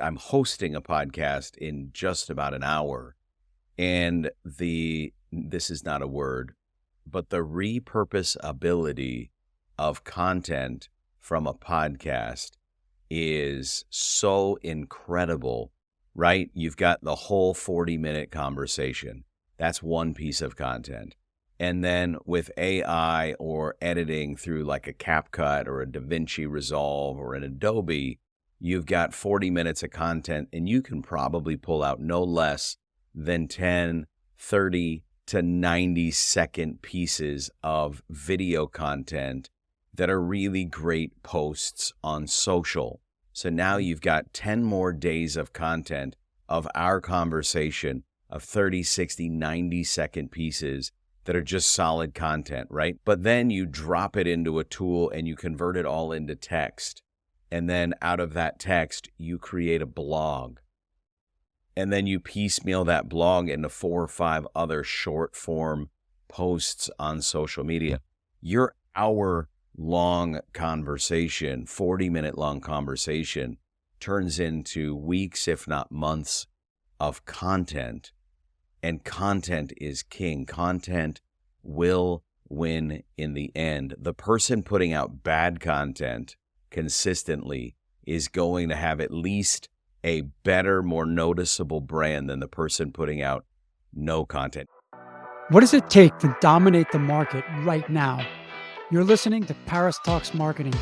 I'm hosting a podcast in just about an hour. And this is not a word, but the repurpose ability of content from a podcast is so incredible, right? You've got the whole 40-minute conversation. That's one piece of content. And then with AI or editing through like a CapCut or a DaVinci Resolve or an Adobe, you've got 40 minutes of content, and you can probably pull out no less than 10, 30 to 90-second pieces of video content that are really great posts on social. So now you've got 10 more days of content of our conversation of 30, 60, 90-second pieces that are just solid content, right? But then you drop it into a tool and you convert it all into text. And then out of that text, you create a blog. And then you piecemeal that blog into 4 or 5 other short form posts on social media. Your hour-long conversation, 40-minute long conversation, turns into weeks, if not months, of content. And content is king. Content will win in the end. The person putting out bad content consistently is going to have at least a better, more noticeable brand than the person putting out no content. What does it take to dominate the market right now? You're listening to Paris Talks Marketing.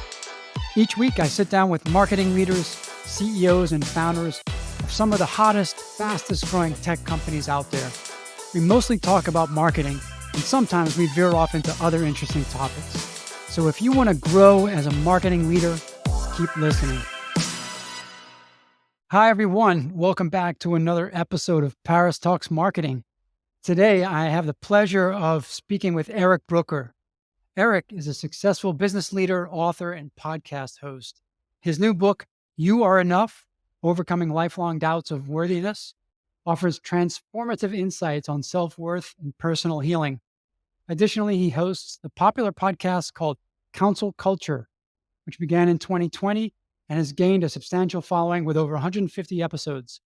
Each week, I sit down with marketing leaders, CEOs, and founders of some of the hottest, fastest growing tech companies out there. We mostly talk about marketing, and sometimes we veer off into other interesting topics. So if you want to grow as a marketing leader, keep listening. Hi, everyone. Welcome back to another episode of Paris Talks Marketing. Today, I have the pleasure of speaking with Eric Brooker. Eric is a successful business leader, author, and podcast host. His new book, You Are Enough: Overcoming Lifelong Doubts of Worthiness, offers transformative insights on self-worth and personal healing. Additionally, he hosts the popular podcast called Counsel Culture, which began in 2020 and has gained a substantial following with over 150 episodes.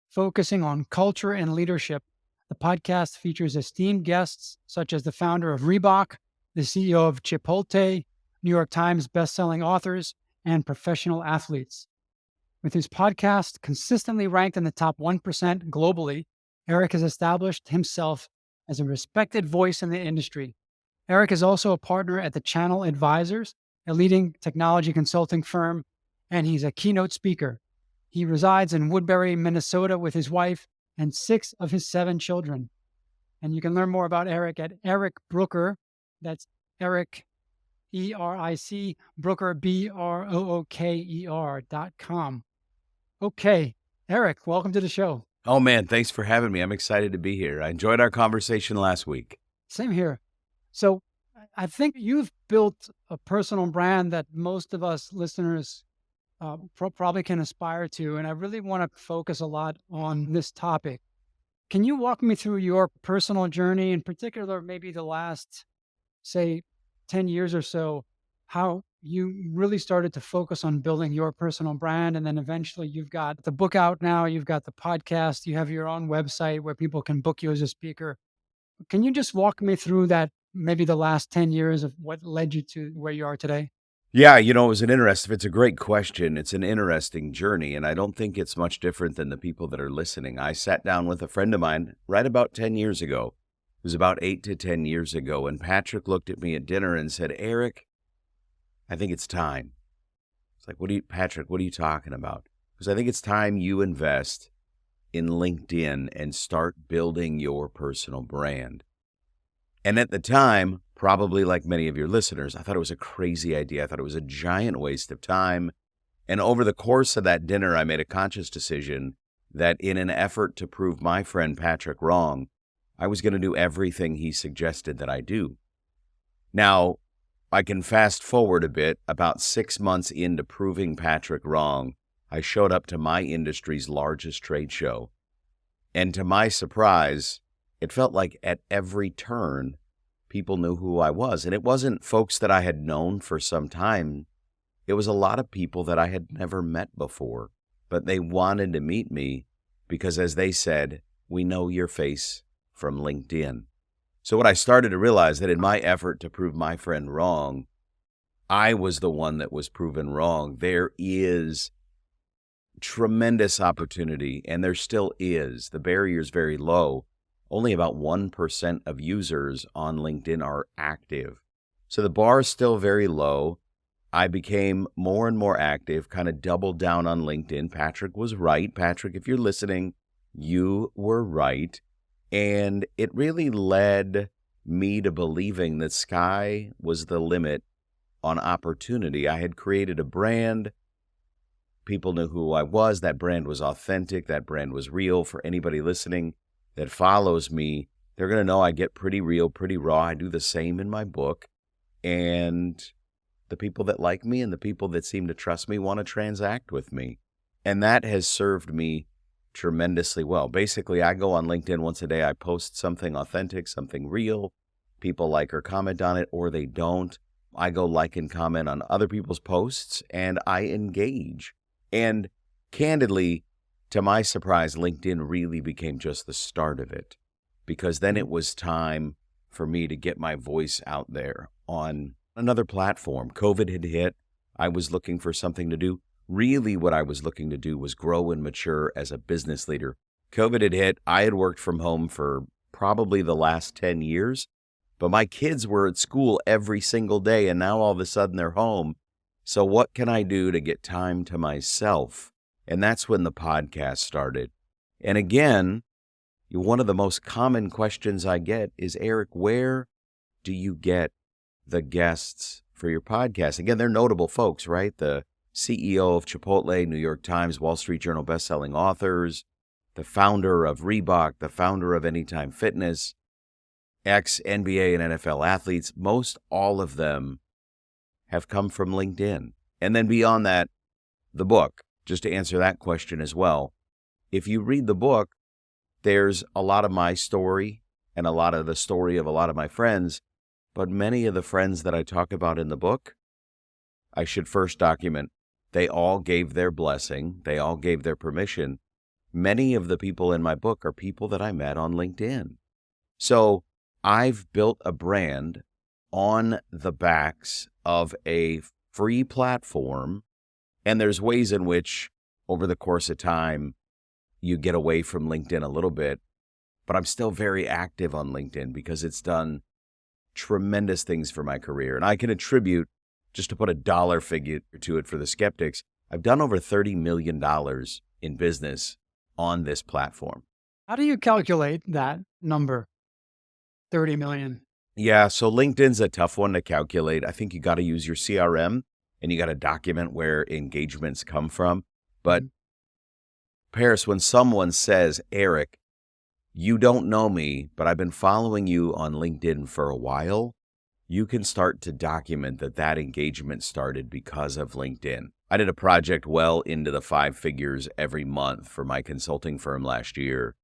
Focusing on culture and leadership, the podcast features esteemed guests such as the founder of Reebok, the CEO of Chipotle, New York Times bestselling authors, and professional athletes. With his podcast consistently ranked in the top 1% globally, Eric has established himself as a respected voice in the industry. Eric is also a partner at the Channel Advisors, a leading technology consulting firm, and he's a keynote speaker. He resides in Woodbury, Minnesota with his wife and 6 of his 7 children. And you can learn more about Eric at Eric Brooker. That's Eric, E-R-I-C, Brooker, BROOKER.com. Okay, Eric, welcome to the show. Oh man, thanks for having me. I'm excited to be here. I enjoyed our conversation last week. Same here. So I think you've built a personal brand that most of us listeners probably can aspire to. And I really want to focus a lot on this topic. Can you walk me through your personal journey, in particular, maybe the last, say, 10 years or so, how you really started to focus on building your personal brand? And then eventually you've got the book out now, you've got the podcast, you have your own website where people can book you as a speaker. Can you just walk me through that, maybe the last 10 years of what led you to where you are today? Yeah, it was it's a great question. It's an interesting journey, and I don't think it's much different than the people that are listening. I sat down with a friend of mine right about 10 years ago. It was about 8 to 10 years ago, and Patrick looked at me at dinner and said, Eric, I think it's time. It's like, Patrick, what are you talking about? Because I think it's time you invest in LinkedIn and start building your personal brand. And at the time, probably like many of your listeners, I thought it was a crazy idea. I thought it was a giant waste of time. And over the course of that dinner, I made a conscious decision that in an effort to prove my friend Patrick wrong, I was going to do everything he suggested that I do. Now, I can fast forward a bit. About 6 months into proving Patrick wrong, I showed up to my industry's largest trade show. And to my surprise, it felt like at every turn, people knew who I was. And it wasn't folks that I had known for some time. It was a lot of people that I had never met before. but they wanted to meet me because, as they said, we know your face from LinkedIn. So what I started to realize that in my effort to prove my friend wrong, I was the one that was proven wrong. There is tremendous opportunity, and there still is. The barrier is very low. Only about 1% of users on LinkedIn are active. So the bar is still very low. I became more and more active, kind of doubled down on LinkedIn. Patrick was right. Patrick, if you're listening, you were right. And it really led me to believing that sky was the limit on opportunity. I had created a brand. People knew who I was. That brand was authentic. That brand was real. For anybody listening that follows me, they're going to know I get pretty real, pretty raw. I do the same in my book. And the people that like me and the people that seem to trust me want to transact with me. And that has served me tremendously well. Basically, I go on LinkedIn once a day. I post something authentic, something real. People like or comment on it, or they don't. I go like and comment on other people's posts, and I engage. And candidly, to my surprise, LinkedIn really became just the start of it, because then it was time for me to get my voice out there on another platform. COVID had hit. I was looking for something to do. Really, what I was looking to do was grow and mature as a business leader. COVID had hit. I had worked from home for probably the last 10 years, but my kids were at school every single day, and now all of a sudden they're home. So what can I do to get time to myself? And that's when the podcast started. And again, one of the most common questions I get is, Eric, where do you get the guests for your podcast? Again, they're notable folks, right? The CEO of Chipotle, New York Times, Wall Street Journal bestselling authors, the founder of Reebok, the founder of Anytime Fitness, ex-NBA and NFL athletes. Most all of them have come from LinkedIn. And then beyond that, the book, just to answer that question as well. If you read the book, there's a lot of my story and a lot of the story of a lot of my friends, but many of the friends that I talk about in the book, I should first document, they all gave their blessing. They all gave their permission. Many of the people in my book are people that I met on LinkedIn. So I've built a brand on the backs of a free platform, and there's ways in which over the course of time you get away from LinkedIn a little bit, but I'm still very active on LinkedIn because it's done tremendous things for my career. And I can attribute, just to put a dollar figure to it for the skeptics, I've done over $30 million in business on this platform. How do you calculate that number, 30 million? Yeah, so LinkedIn's a tough one to calculate. I think you got to use your CRM and you got to document where engagements come from. But Paris, when someone says, Eric, you don't know me, but I've been following you on LinkedIn for a while, you can start to document that that engagement started because of LinkedIn. I did a project well into the 5 figures every month for my consulting firm last year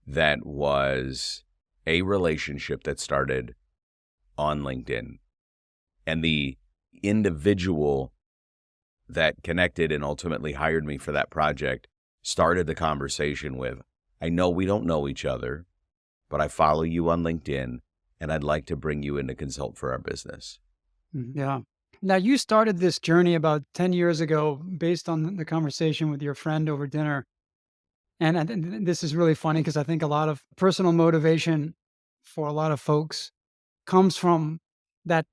that was a relationship that started on LinkedIn. And the individual that connected and ultimately hired me for that project started the conversation with, I know we don't know each other, but I follow you on LinkedIn and I'd like to bring you in to consult for our business. Yeah. Now, you started this journey about 10 years ago based on the conversation with your friend over dinner. And this is really funny because I think a lot of personal motivation for a lot of folks comes from that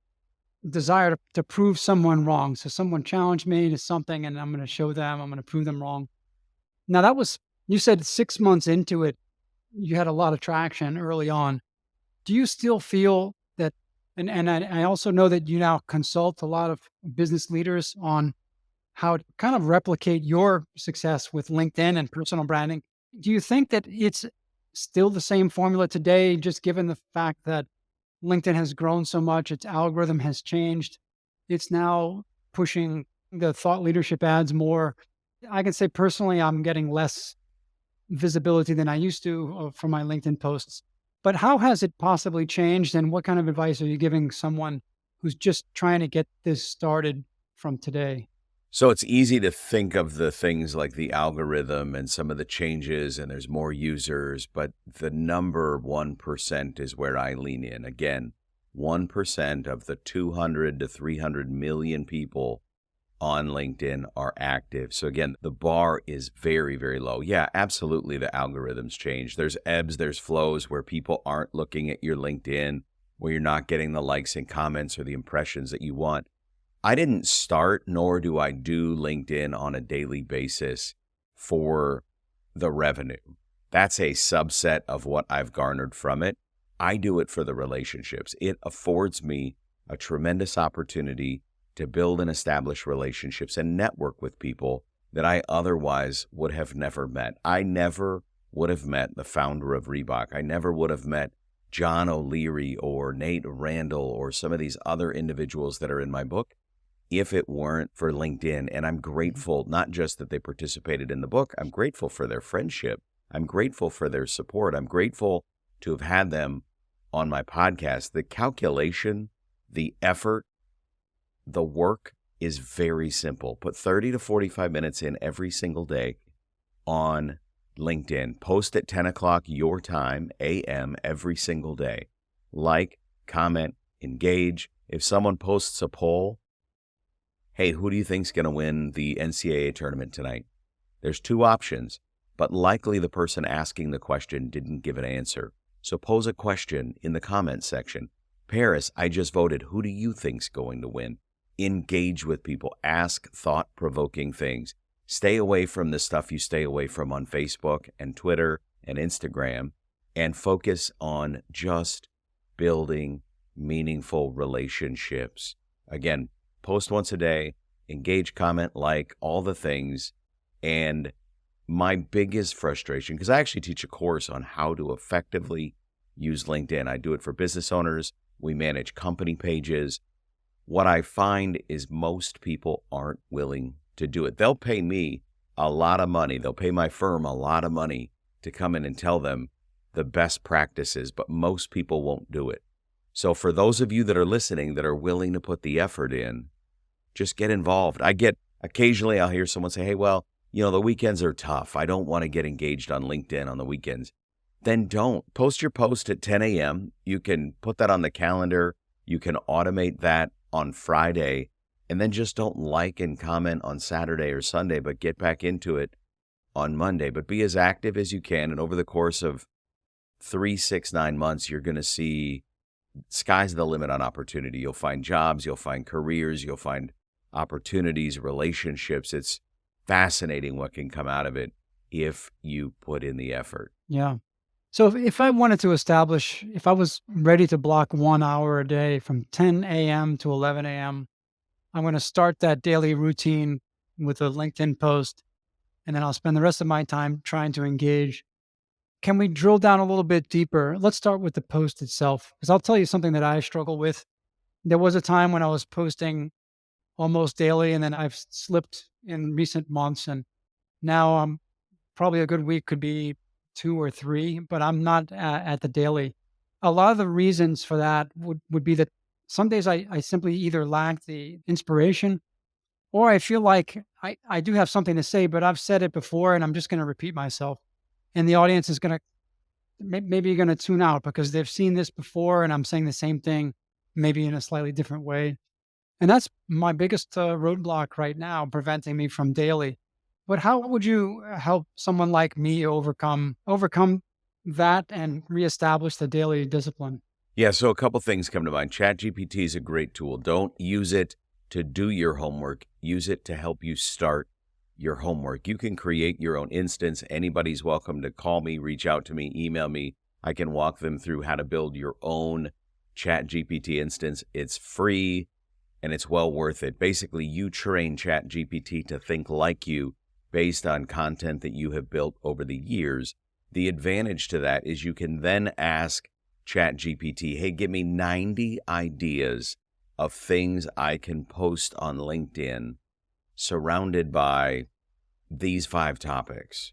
desire to prove someone wrong. So someone challenged me to something and I'm going to show them, I'm going to prove them wrong. Now, that was, you said 6 months into it, you had a lot of traction early on. Do you still feel that, and I also know that you now consult a lot of business leaders on how to kind of replicate your success with LinkedIn and personal branding. Do you think that it's still the same formula today, just given the fact that LinkedIn has grown so much, its algorithm has changed, it's now pushing the thought leadership ads more? I can say personally, I'm getting less visibility than I used to for my LinkedIn posts. But how has it possibly changed, and what kind of advice are you giving someone who's just trying to get this started from today? So it's easy to think of the things like the algorithm and some of the changes, and there's more users, but the number 1% is where I lean in. Again, 1% of the 200 to 300 million people on LinkedIn are active. So again, the bar is very, very low. Yeah, absolutely. The algorithms change. There's ebbs, there's flows where people aren't looking at your LinkedIn, where you're not getting the likes and comments or the impressions that you want. I didn't start, nor do I do LinkedIn on a daily basis for the revenue. That's a subset of what I've garnered from it. I do it for the relationships. It affords me a tremendous opportunity to build and establish relationships and network with people that I otherwise would have never met. I never would have met the founder of Reebok. I never would have met John O'Leary or Nate Randall or some of these other individuals that are in my book if it weren't for LinkedIn. And I'm grateful, not just that they participated in the book, I'm grateful for their friendship. I'm grateful for their support. I'm grateful to have had them on my podcast. The calculation, the effort, the work is very simple. Put 30 to 45 minutes in every single day on LinkedIn. Post at 10 o'clock your time, a.m., every single day. Like, comment, engage. If someone posts a poll, hey, who do you think's going to win the NCAA tournament tonight? There's two options, but likely the person asking the question didn't give an answer. So pose a question in the comments section. Paris, I just voted. Who do you think's going to win? Engage with people. Ask thought-provoking things. Stay away from the stuff you stay away from on Facebook and Twitter and Instagram, and focus on just building meaningful relationships. Again, post once a day, engage, comment, like, all the things. And my biggest frustration, because I actually teach a course on how to effectively use LinkedIn. I do it for business owners. We manage company pages. What I find is most people aren't willing to do it. They'll pay me a lot of money. They'll pay my firm a lot of money to come in and tell them the best practices, but most people won't do it. So for those of you that are listening that are willing to put the effort in, just get involved. Occasionally I'll hear someone say, hey, well, the weekends are tough. I don't want to get engaged on LinkedIn on the weekends. Then don't. Post your post at 10 a.m. You can put that on the calendar. You can automate that on Friday, and then just don't like and comment on Saturday or Sunday, but get back into it on Monday. But be as active as you can. And over the course of 3, 6, 9 months, you're going to see sky's the limit on opportunity. You'll find jobs, you'll find careers, you'll find opportunities, relationships. It's fascinating what can come out of it if you put in the effort. Yeah. So if I wanted to establish, if I was ready to block 1 hour a day from 10 a.m. to 11 a.m., I'm going to start that daily routine with a LinkedIn post, and then I'll spend the rest of my time trying to engage. Can we drill down a little bit deeper? Let's start with the post itself, because I'll tell you something that I struggle with. There was a time when I was posting almost daily, and then I've slipped in recent months, and now I'm probably a good week could be 2 or 3, but I'm not at the daily. A lot of the reasons for that would be that some days I simply either lack the inspiration, or I feel like I do have something to say, but I've said it before and I'm just going to repeat myself. And the audience is going to maybe going to tune out because they've seen this before and I'm saying the same thing, maybe in a slightly different way. And that's my biggest roadblock right now, preventing me from daily. But how would you help someone like me overcome that and reestablish the daily discipline? Yeah, so a couple things come to mind. ChatGPT is a great tool. Don't use it to do your homework. Use it to help you start your homework. You can create your own instance. Anybody's welcome to call me, reach out to me, email me. I can walk them through how to build your own ChatGPT instance. It's free and it's well worth it. Basically, you train ChatGPT to think like you based on content that you have built over the years. The advantage to that is you can then ask ChatGPT, hey, give me 90 ideas of things I can post on LinkedIn surrounded by these 5 topics,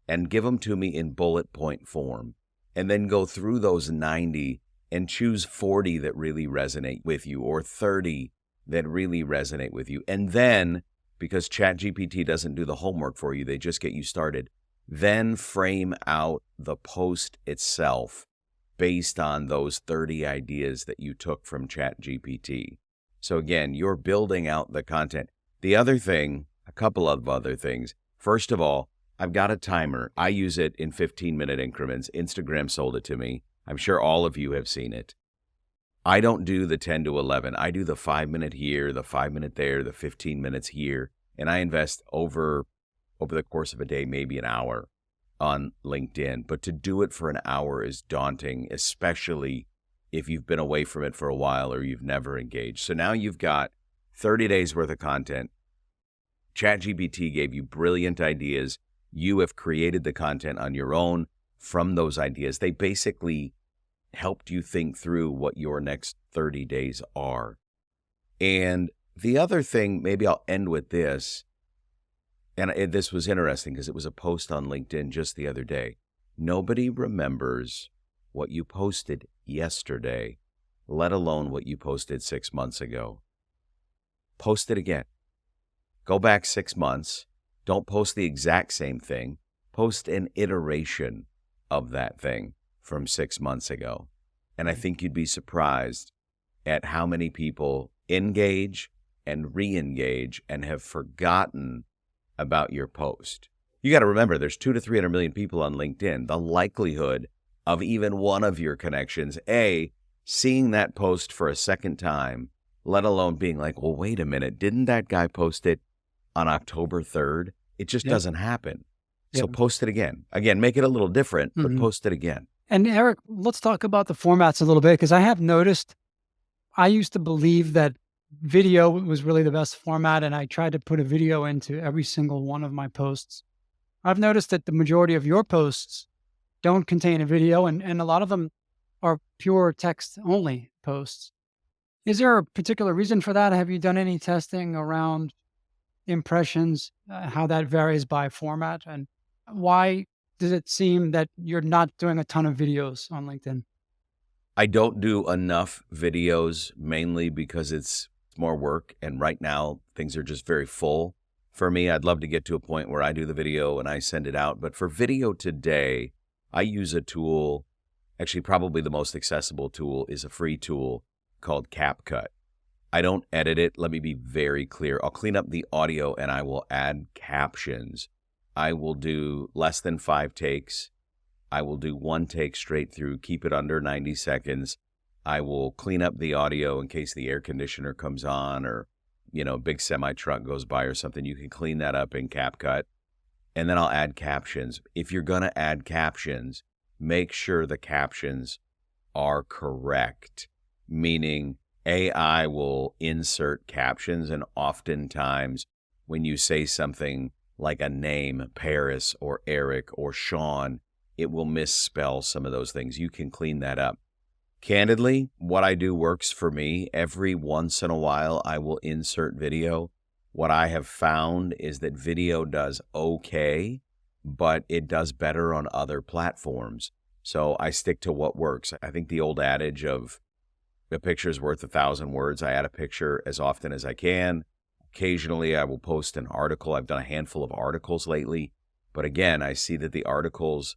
and give them to me in bullet point form, and then go through those 90 and choose 40 that really resonate with you or 30 that really resonate with you. And then, because ChatGPT doesn't do the homework for you. They just get you started. Then frame out the post itself based on those 30 ideas that you took from ChatGPT. So again, you're building out the content. The other thing, a couple of other things. First of all, I've got a timer. I use it in 15-minute increments. Instagram sold it to me. I'm sure all of you have seen it. I don't do the 10 to 11. I do the 5-minute here, the 5-minute there, the 15 minutes here. And I invest over the course of a day, maybe an hour on LinkedIn. But to do it for an hour is daunting, especially if you've been away from it for a while or you've never engaged. So now you've got 30 days worth of content. ChatGPT gave you brilliant ideas. You have created the content on your own from those ideas. They basically helped you think through what your next 30 days are. And the other thing, maybe I'll end with this, and this was interesting because it was a post on LinkedIn just the other day. Nobody remembers what you posted yesterday, let alone what you posted 6 months ago. Post it again. Go back 6 months. Don't post the exact same thing. Post an iteration of that thing from 6 months ago. And I think you'd be surprised at how many people engage and re-engage and have forgotten about your post. You got to remember, there's 200 to 300 million people on LinkedIn. The likelihood of even one of your connections, seeing that post for a second time, let alone being like, well, wait a minute, didn't that guy post it on October 3rd? It just doesn't happen. So post it again. Again, make it a little different, but post it again. And Eric, let's talk about the formats a little bit, because I have noticed, I used to believe that video was really the best format, and I tried to put a video into every single one of my posts. I've noticed that the majority of your posts don't contain a video, and a lot of them are pure text only posts. Is there a particular reason for that? Have you done any testing around impressions, how that varies by format, and why does it seem that you're not doing a ton of videos on LinkedIn? I don't do enough videos, mainly because it's more work. And right now, things are just very full for me. I'd love to get to a point where I do the video and I send it out. But for video today, I use a tool. Actually, probably the most accessible tool is a free tool called CapCut. I don't edit it. Let me be very clear. I'll clean up the audio and I will add captions. I will do less than 5 takes. I will do 1 take straight through, keep it under 90 seconds. I will clean up the audio in case the air conditioner comes on or, big semi truck goes by or something. You can clean that up in CapCut. And then I'll add captions. If you're going to add captions, make sure the captions are correct, meaning AI will insert captions, and oftentimes when you say something like a name, Paris or Eric or Sean, it will misspell some of those things. You can clean that up. Candidly, what I do works for me. Every once in a while, I will insert video. What I have found is that video does okay, but it does better on other platforms. So I stick to what works. I think the old adage of a picture is worth 1,000 words. I add a picture as often as I can. Occasionally, I will post an article. I've done a handful of articles lately. But again, I see that the articles,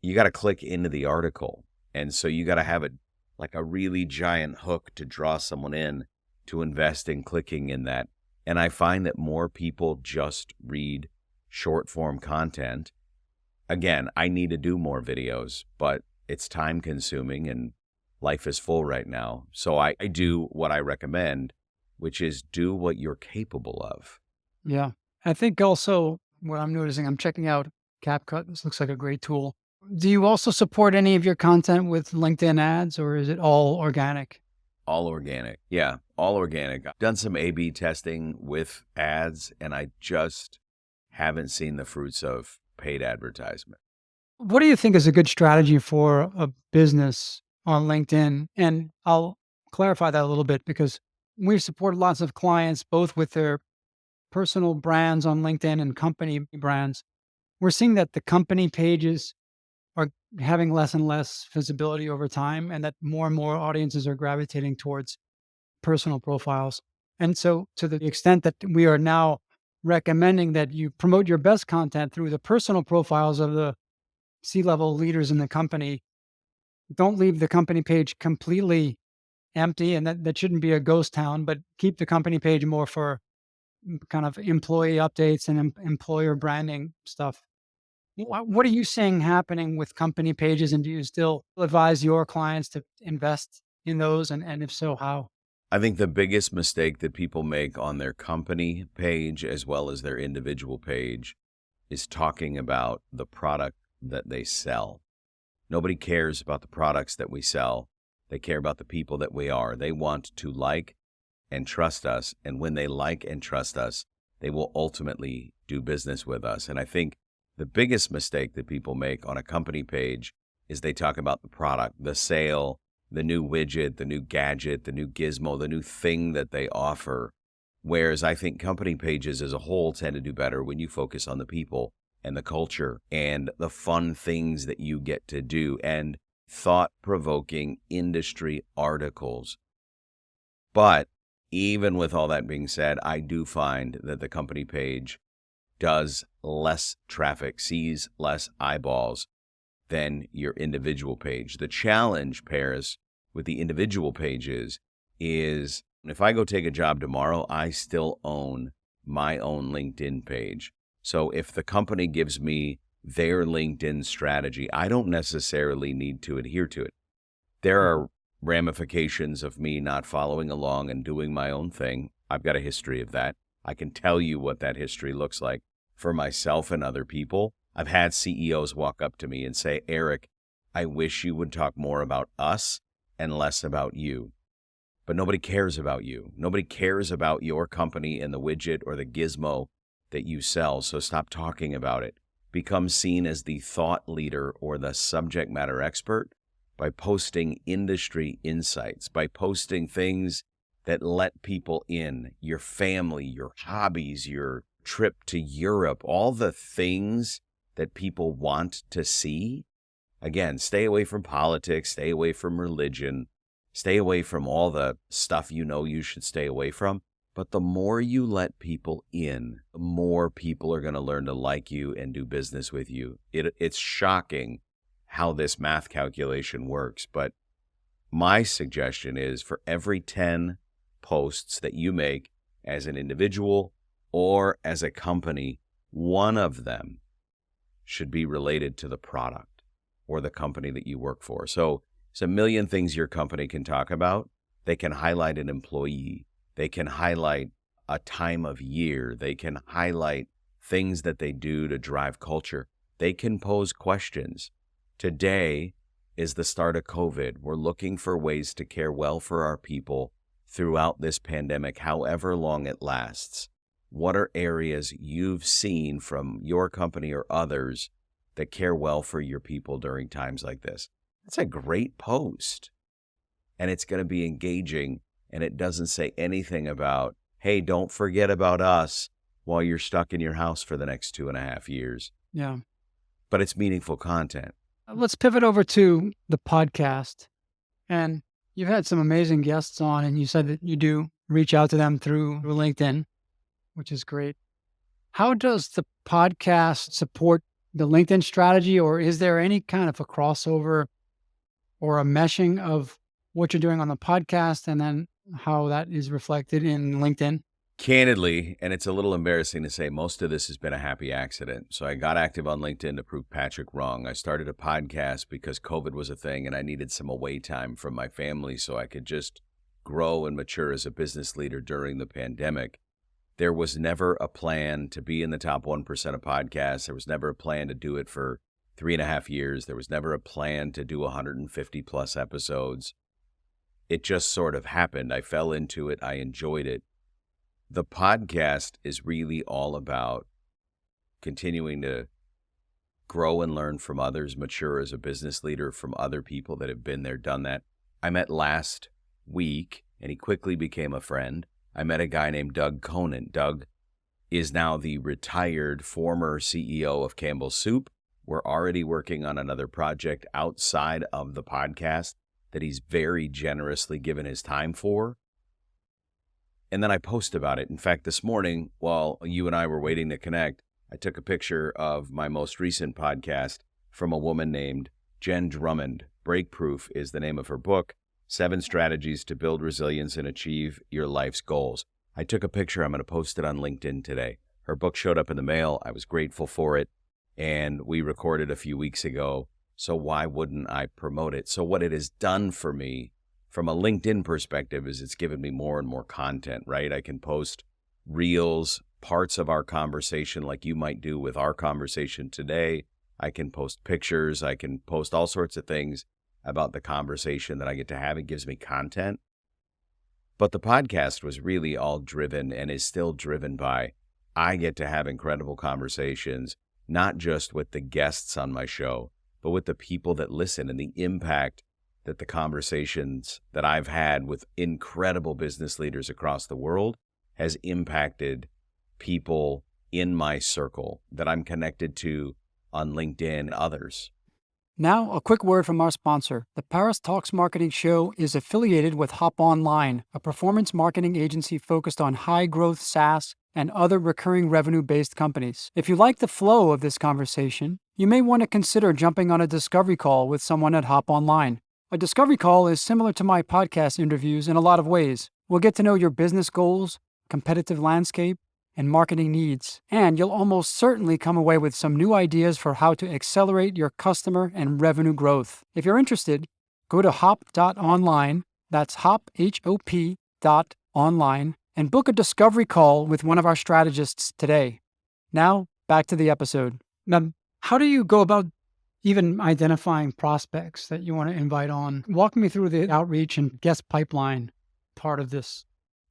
you got to click into the article. And so you got to have a really giant hook to draw someone in to invest in clicking in that. And I find that more people just read short form content. Again, I need to do more videos, but it's time consuming and life is full right now. So I do what I recommend, which is do what you're capable of. Yeah. I think also what I'm noticing, I'm checking out CapCut. This looks like a great tool. Do you also support any of your content with LinkedIn ads, or is it all organic? All organic. Yeah, all organic. I've done some A/B testing with ads, and I just haven't seen the fruits of paid advertisement. What do you think is a good strategy for a business on LinkedIn? And I'll clarify that a little bit, because we've supported lots of clients, both with their personal brands on LinkedIn and company brands. We're seeing that the company pages are having less and less visibility over time, and that more and more audiences are gravitating towards personal profiles. And so, to the extent that we are now recommending that you promote your best content through the personal profiles of the C-level leaders in the company. Don't leave the company page completely empty, and that shouldn't be a ghost town, but keep the company page more for kind of employee updates and employer branding stuff. What are you seeing happening with company pages, and do you still advise your clients to invest in those? And if so, how? I think the biggest mistake that people make on their company page as well as their individual page is talking about the product that they sell. Nobody cares about the products that we sell. They care about the people that we are. They want to like and trust us. And when they like and trust us, they will ultimately do business with us. And I think the biggest mistake that people make on a company page is they talk about the product, the sale, the new widget, the new gadget, the new gizmo, the new thing that they offer. Whereas I think company pages as a whole tend to do better when you focus on the people and the culture and the fun things that you get to do and thought-provoking industry articles. But even with all that being said, I do find that the company page does less traffic, sees less eyeballs than your individual page. The challenge, Paris, with the individual pages is if I go take a job tomorrow, I still own my own LinkedIn page. So if the company gives me their LinkedIn strategy, I don't necessarily need to adhere to it. There are ramifications of me not following along and doing my own thing. I've got a history of that. I can tell you what that history looks like for myself and other people. I've had CEOs walk up to me and say, Eric, I wish you would talk more about us and less about you. But nobody cares about you. Nobody cares about your company and the widget or the gizmo that you sell. So stop talking about it. Become seen as the thought leader or the subject matter expert by posting industry insights, by posting things that let people in, your family, your hobbies, your trip to Europe, all the things that people want to see. Again, stay away from politics, stay away from religion, stay away from all the stuff you know you should stay away from. But the more you let people in, the more people are going to learn to like you and do business with you. It's shocking how this math calculation works. But my suggestion is for every 10 posts that you make as an individual or as a company, one of them should be related to the product or the company that you work for. So there's a million things your company can talk about. They can highlight an employee. They can highlight a time of year. They can highlight things that they do to drive culture. They can pose questions. Today is the start of COVID. We're looking for ways to care well for our people throughout this pandemic, however long it lasts. What are areas you've seen from your company or others that care well for your people during times like this? That's a great post. And it's going to be engaging. And it doesn't say anything about, hey, don't forget about us while you're stuck in your house for the next 2.5 years. Yeah. But it's meaningful content. Let's pivot over to the podcast. And you've had some amazing guests on, and you said that you do reach out to them through LinkedIn, which is great. How does the podcast support the LinkedIn strategy, or is there any kind of a crossover or a meshing of what you're doing on the podcast and then how that is reflected in LinkedIn? Candidly, and it's a little embarrassing to say, most of this has been a happy accident. So I got active on LinkedIn to prove Patrick wrong. I started a podcast because COVID was a thing and I needed some away time from my family so I could just grow and mature as a business leader during the pandemic. There was never a plan to be in the top 1% of podcasts. There was never a plan to do it for 3.5 years. There was never a plan to do 150 plus episodes. It just sort of happened. I fell into it. I enjoyed it. The podcast is really all about continuing to grow and learn from others, mature as a business leader from other people that have been there, done that. I met last week, and he quickly became a friend. I met a guy named Doug Conant. Doug is now the retired former CEO of Campbell's Soup. We're already working on another project outside of the podcast that he's very generously given his time for. And then I post about it. In fact, this morning, while you and I were waiting to connect, I took a picture of my most recent podcast from a woman named Jen Drummond. Breakproof is the name of her book, 7 Strategies to Build Resilience and Achieve Your Life's Goals. I took a picture. I'm going to post it on LinkedIn today. Her book showed up in the mail. I was grateful for it. And we recorded a few weeks ago. So why wouldn't I promote it? So what it has done for me from a LinkedIn perspective is it's given me more and more content, right? I can post reels, parts of our conversation like you might do with our conversation today. I can post pictures. I can post all sorts of things about the conversation that I get to have. It gives me content. But the podcast was really all driven and is still driven by I get to have incredible conversations, not just with the guests on my show, but with the people that listen, and the impact that the conversations that I've had with incredible business leaders across the world has impacted people in my circle that I'm connected to on LinkedIn and others. Now, a quick word from our sponsor. The Paris Talks Marketing Show is affiliated with Hop Online, a performance marketing agency focused on high-growth SaaS and other recurring revenue-based companies. If you like the flow of this conversation, you may want to consider jumping on a discovery call with someone at Hop Online. A discovery call is similar to my podcast interviews in a lot of ways. We'll get to know your business goals, competitive landscape, and marketing needs. And you'll almost certainly come away with some new ideas for how to accelerate your customer and revenue growth. If you're interested, go to hop.online, that's hop, H-O-P .online, and book a discovery call with one of our strategists today. Now, back to the episode. Now, how do you go about even identifying prospects that you want to invite on? Walk me through the outreach and guest pipeline part of this.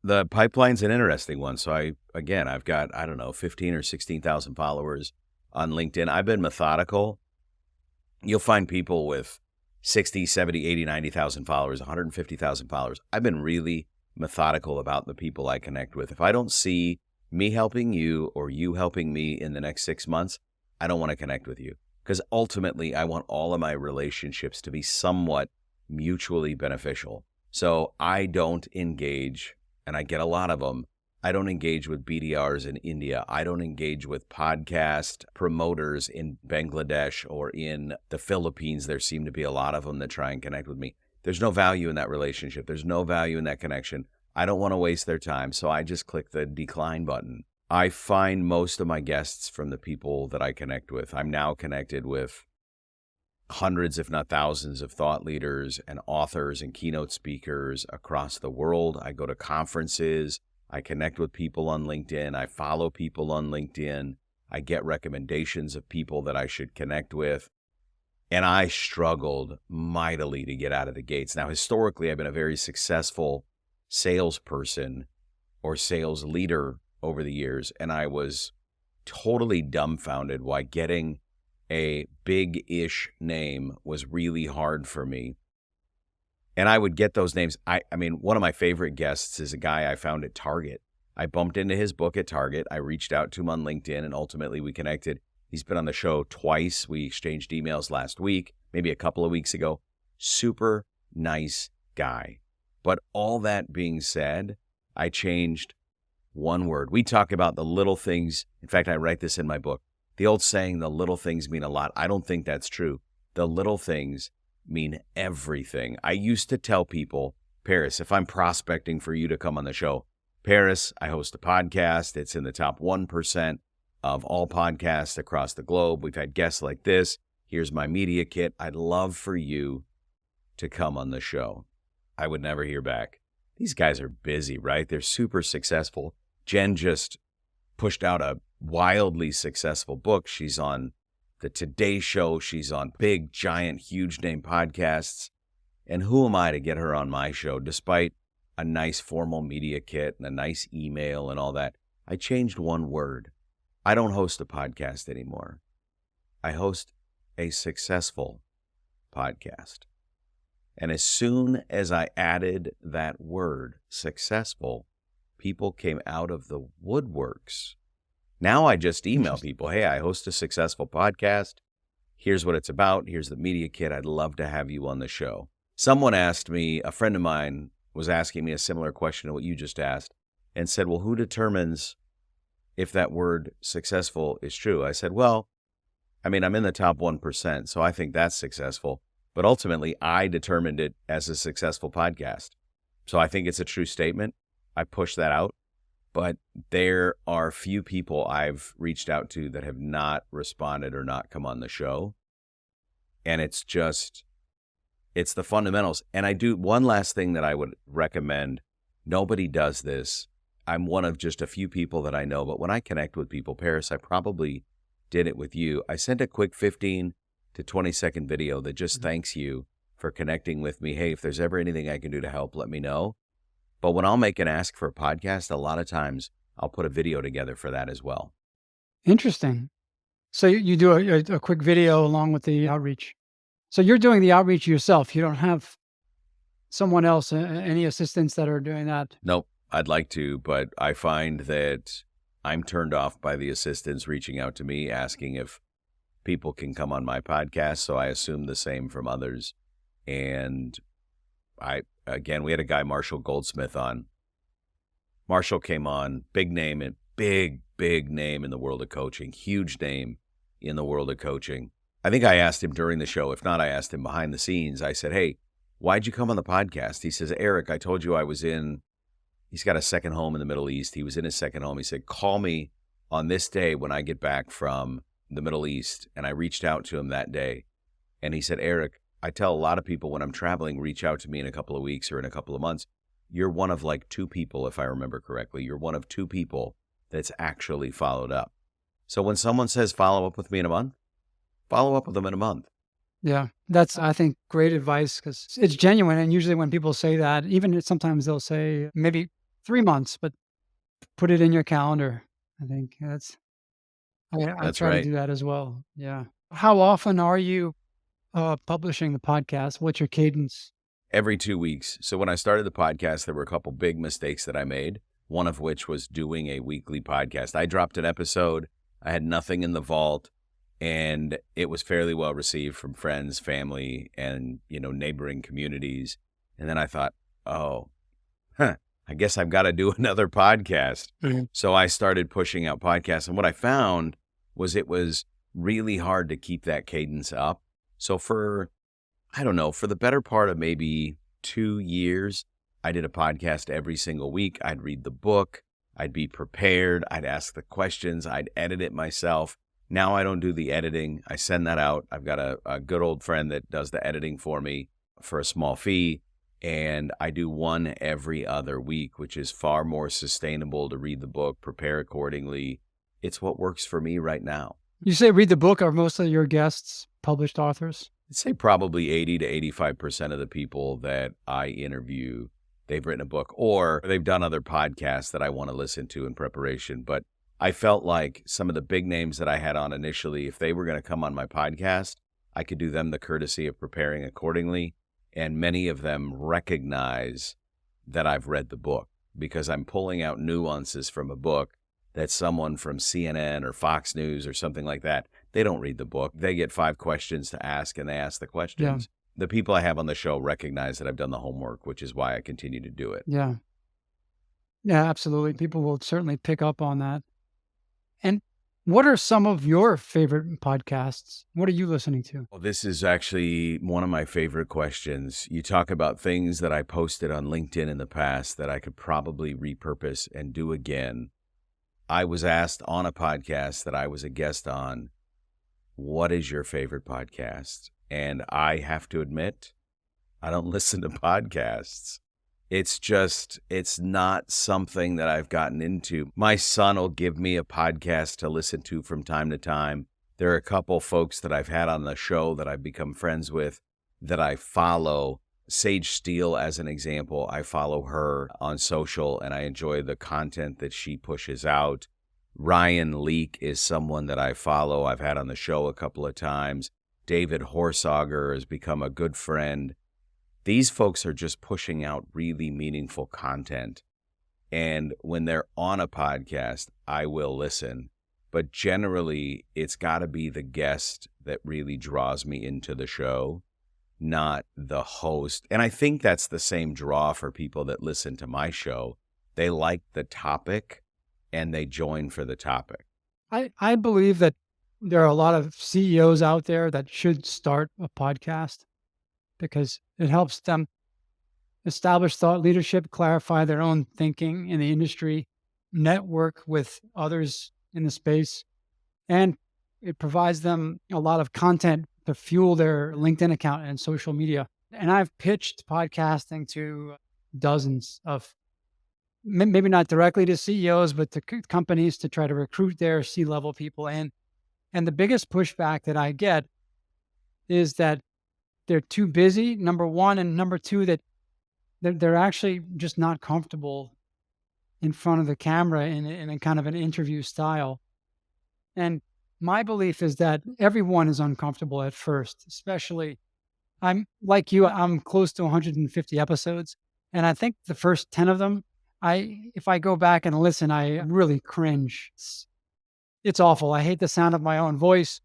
The pipeline's an interesting one. So I've got, 15 or 16,000 followers on LinkedIn. I've been methodical. You'll find people with 60, 70, 80, 90,000 followers, 150,000 followers. I've been really methodical about the people I connect with. If I don't see me helping you or you helping me in the next 6 months, I don't want to connect with you, because ultimately I want all of my relationships to be somewhat mutually beneficial. So I don't engage, and I get a lot of them. I don't engage with BDRs in India. I don't engage with podcast promoters in Bangladesh or in the Philippines. There seem to be a lot of them that try and connect with me. There's no value in that relationship. There's no value in that connection. I don't want to waste their time, so I just click the decline button. I find most of my guests from the people that I connect with. I'm now connected with hundreds, if not thousands, of thought leaders and authors and keynote speakers across the world. I go to conferences. I connect with people on LinkedIn. I follow people on LinkedIn. I get recommendations of people that I should connect with. And I struggled mightily to get out of the gates. Now, historically, I've been a very successful salesperson or sales leader over the years, and I was totally dumbfounded why getting a big-ish name was really hard for me. And I would get those names. I mean, one of my favorite guests is a guy I found at Target. I bumped into his book at Target. I reached out to him on LinkedIn, and ultimately we connected. He's been on the show twice. We exchanged emails last week, maybe a couple of weeks ago. Super nice guy. But all that being said, I changed one word. We talk about the little things. In fact, I write this in my book. The old saying, the little things mean a lot. I don't think that's true. The little things mean everything. I used to tell people, Paris, if I'm prospecting for you to come on the show, Paris, I host a podcast. It's in the top 1% of all podcasts across the globe. We've had guests like this. Here's my media kit. I'd love for you to come on the show. I would never hear back. These guys are busy, right? They're super successful. Jen just pushed out a wildly successful book. She's on the Today Show. She's on big, giant, huge name podcasts. And who am I to get her on my show, despite a nice formal media kit and a nice email and all that? I changed one word. I don't host a podcast anymore. I host a successful podcast. And as soon as I added that word, successful, people came out of the woodworks. Now I just email people, hey, I host a successful podcast. Here's what it's about. Here's the media kit. I'd love to have you on the show. Someone asked me, a friend of mine was asking me a similar question to what you just asked. and said, well, who determines if that word successful is true? I said, well, I mean, I'm in the top 1%, so I think that's successful. But ultimately, I determined it as a successful podcast. So I think it's a true statement. I push that out. But there are few people I've reached out to that have not responded or not come on the show. And it's the fundamentals. And I do one last thing that I would recommend. Nobody does this. I'm one of just a few people that I know. But when I connect with people, Paris, I probably did it with you. I sent a quick 15 to 20-second video that just thanks you for connecting with me. Hey, if there's ever anything I can do to help, let me know. But when I'll make an ask for a podcast, a lot of times I'll put a video together for that as well. Interesting. So you do a quick video along with the outreach. So you're doing the outreach yourself. You don't have someone else, any assistants that are doing that? Nope. I'd like to, but I find that I'm turned off by the assistants reaching out to me, asking if people can come on my podcast. So I assume the same from others. And we had a guy, Marshall Goldsmith, on. Marshall came on, big name and big name in the world of coaching, huge name in the world of coaching. I think I asked him during the show. If not, I asked him behind the scenes. I said, hey, why'd you come on the podcast? He says, Eric, I told you he's got a second home in the Middle East. He was in his second home. He said, call me on this day when I get back from the Middle East. And I reached out to him that day. And he said, Eric, I tell a lot of people when I'm traveling, reach out to me in a couple of weeks or in a couple of months. You're one of like 2 people, if I remember correctly. You're one of 2 people that's actually followed up. So when someone says, follow up with me in a month, follow up with them in a month. Yeah, that's, I think, great advice because it's genuine. And usually when people say that, even sometimes they'll say maybe 3 months, but put it in your calendar. I think I That's try to right. do that as well. Yeah. How often are you publishing the podcast? What's your cadence? Every 2 weeks. So when I started the podcast, there were a couple big mistakes that I made, one of which was doing a weekly podcast. I dropped an episode. I had nothing in the vault, and it was fairly well received from friends, family, and, neighboring communities. And then I thought, I guess I've got to do another podcast. Mhm. So I started pushing out podcasts. And what I found was it was really hard to keep that cadence up. So for the better part of maybe 2 years, I did a podcast every single week. I'd read the book. I'd be prepared. I'd ask the questions. I'd edit it myself. Now I don't do the editing. I send that out. I've got a good old friend that does the editing for me for a small fee. And I do one every other week, which is far more sustainable to read the book, prepare accordingly. It's what works for me right now. You say read the book. Are most of your guests published authors? I'd say probably 80 to 85% of the people that I interview, they've written a book or they've done other podcasts that I want to listen to in preparation. But I felt like some of the big names that I had on initially, if they were going to come on my podcast, I could do them the courtesy of preparing accordingly. And many of them recognize that I've read the book because I'm pulling out nuances from a book that someone from CNN or Fox News or something like that, they don't read the book. They get 5 questions to ask and they ask the questions. The people I have on the show recognize that I've done the homework, which is why I continue to do it. Yeah. Yeah, absolutely. People will certainly pick up on that. And what are some of your favorite podcasts? What are you listening to? Well, this is actually one of my favorite questions. You talk about things that I posted on LinkedIn in the past that I could probably repurpose and do again. I was asked on a podcast that I was a guest on, what is your favorite podcast? And I have to admit, I don't listen to podcasts. It's not something that I've gotten into. My son will give me a podcast to listen to from time to time. There are a couple folks that I've had on the show that I've become friends with that I follow. Sage Steele, as an example, I follow her on social and I enjoy the content that she pushes out. Ryan Leake is someone that I follow. I've had on the show a couple of times. David Horsager has become a good friend. These folks are just pushing out really meaningful content. And when they're on a podcast, I will listen. But generally, it's got to be the guest that really draws me into the show, not the host. And I think that's the same draw for people that listen to my show. They like the topic and they join for the topic. I believe that there are a lot of CEOs out there that should start a podcast because it helps them establish thought leadership, clarify their own thinking in the industry, network with others in the space, and it provides them a lot of content to fuel their LinkedIn account and social media. And I've pitched podcasting to dozens of maybe not directly to CEOs, but to companies to try to recruit their C-level people. And the biggest pushback that I get is that they're too busy, number one, and number two, that they're actually just not comfortable in front of the camera in a kind of an interview style. And my belief is that everyone is uncomfortable at first, especially I'm like you, I'm close to 150 episodes. And I think the first 10 of them, if I go back and listen, I really cringe. It's awful. I hate the sound of my own voice.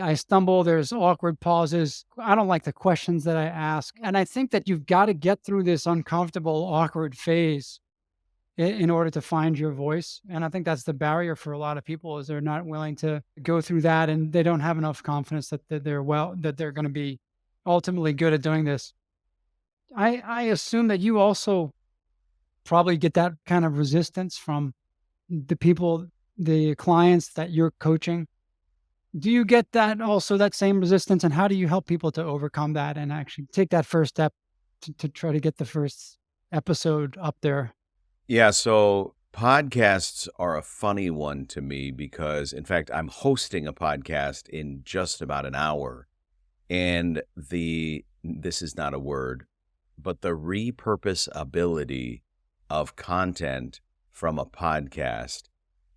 I stumble. There's awkward pauses. I don't like the questions that I ask. And I think that you've got to get through this uncomfortable, awkward phase in order to find your voice. And I think that's the barrier for a lot of people is they're not willing to go through that and they don't have enough confidence that they're going to be ultimately good at doing this. I assume that you also probably get that kind of resistance from the people, the clients that you're coaching. Do you get that also, that same resistance? And how do you help people to overcome that and actually take that first step to try to get the first episode up there? Yeah, so podcasts are a funny one to me because, in fact, I'm hosting a podcast in just about an hour. And this is not a word, but the repurpose ability of content from a podcast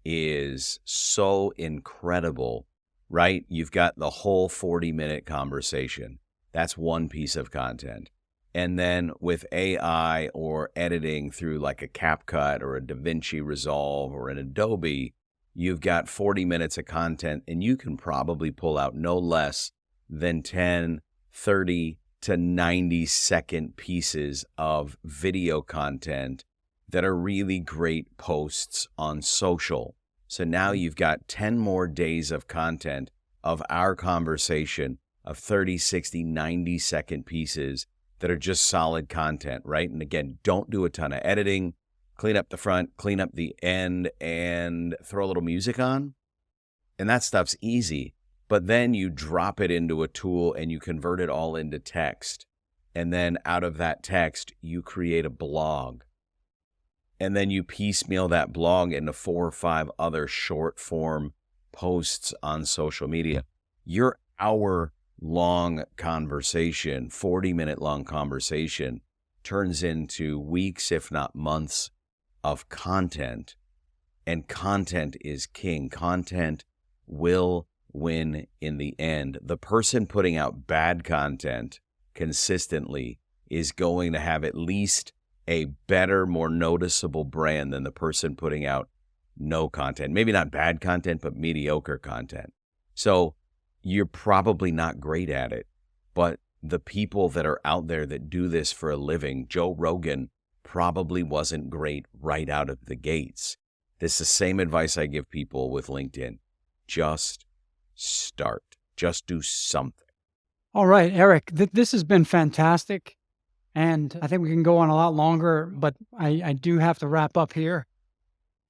is so incredible, right? You've got the whole 40-minute conversation. That's one piece of content. And then with AI or editing through like a CapCut or a DaVinci Resolve or an Adobe, you've got 40 minutes of content and you can probably pull out no less than 10, 30 to 90-second pieces of video content that are really great posts on social. So now you've got 10 more days of content of our conversation of 30, 60, 90-second pieces that are just solid content, right? And again, don't do a ton of editing, clean up the front, clean up the end, and throw a little music on. And that stuff's easy. But then you drop it into a tool and you convert it all into text. And then out of that text, you create a blog. And then you piecemeal that blog into 4 or 5 other short form posts on social media. Your hour-long conversation, 40-minute long conversation, turns into weeks, if not months, of content. And content is king. Content will win in the end. The person putting out bad content consistently is going to have at least a better, more noticeable brand than the person putting out no content. Maybe not bad content, but mediocre content. So you're probably not great at it, but the people that are out there that do this for a living, Joe Rogan probably wasn't great right out of the gates. This is the same advice I give people with LinkedIn. Just start. Just do something. All right, Eric, this has been fantastic. And I think we can go on a lot longer, but I do have to wrap up here.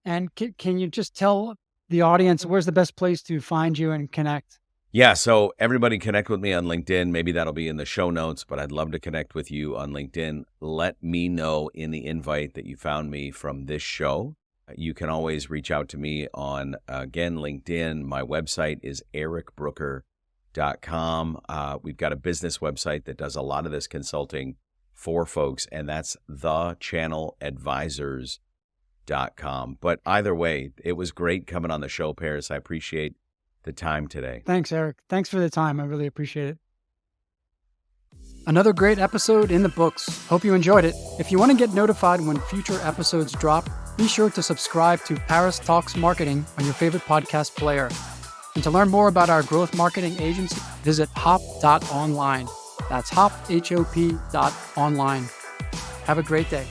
And can you just tell the audience where's the best place to find you and connect? Yeah, so everybody connect with me on LinkedIn. Maybe that'll be in the show notes, but I'd love to connect with you on LinkedIn. Let me know in the invite that you found me from this show. You can always reach out to me on, again, LinkedIn. My website is ericbrooker.com. We've got a business website that does a lot of this consulting for folks, and that's thechanneladvisors.com. But either way, it was great coming on the show, Paris. I appreciate the time today. Thanks, Eric. Thanks for the time. I really appreciate it. Another great episode in the books. Hope you enjoyed it. If you want to get notified when future episodes drop, be sure to subscribe to Paris Talks Marketing on your favorite podcast player. And to learn more about our growth marketing agency, visit hop.online. That's hop, H-O-P.online. Have a great day.